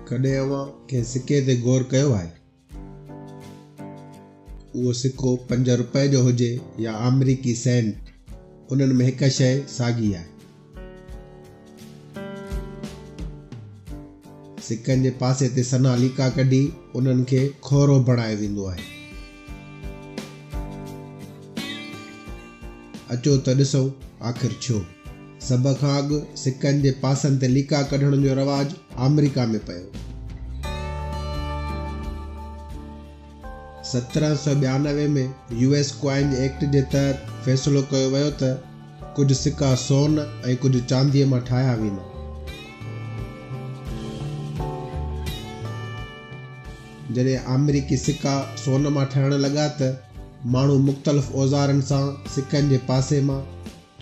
कॾहिं अवां कंहिं सिके ते गौर कयो आहे? उहो सिक्को 5 रुपए जो हुजे या अमरीकी सेंट, उन्हनि में हिकु शइ साॻी आहे। सिकनि जे पासे ते सना लीका कढी उन्हनि खे खोरो बणाए वेंदो आहे। अचो त ॾिसूं आख़िर छो। सभ खां अॻु सिकनि जे पासनि ते लीका कढण जो रवाज अमेरिका में पियो। 1792 में US क्वाइन एक्ट जे तहत फ़ैसिलो कयो वियो त कुझु सिक्का सोन ऐं कुझु चांदीअ मां ठाहिया वेंदा। जॾहिं अमेरिकी सिक्का सोन मां ठहण लॻा त माण्हू मुख़्तलिफ़ औज़ारनि सां सिकनि जे पासे मां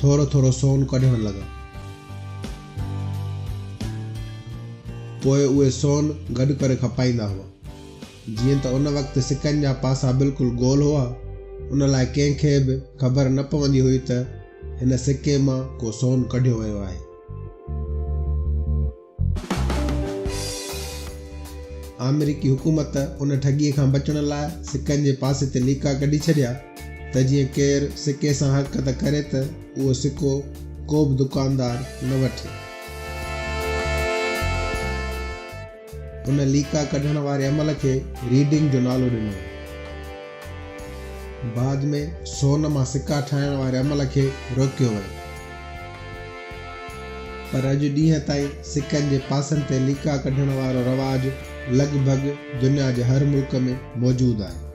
थोरो थोरो सोन कढण लॻा। पोइ उहे सोन गॾु करे खपाईंदा हुआ। जीअं त उन वक़्तु सिकनि जा पासा बिल्कुलु गोल हुआ, उन लाइ कंहिंखे बि ख़बर न पवंदी हुई त हिन सिके मां को सोन कढियो वियो आहे। अमेरिकी हुकूमत उन ठॻीअ खां बचण लाइ सिकनि जे पासे ते लीका कढी छॾिया त जीअं केरु सिके सां हरकत करे त उहो सिक्को को बि दुकानदार न वठे। उन लीका कढण वारे अमल खे रीडिंग जो नालो ॾिनो। बाद में सोन मां सिक्का ठाहिण वारे अमल खे रोकियो वियो। पर अॼु ॾींहं ताईं सिकनि जे पासनि ते लीका कढण वारो रवाज लॻभॻि दुनिया जे हर मुल्क में मौजूदु आहे।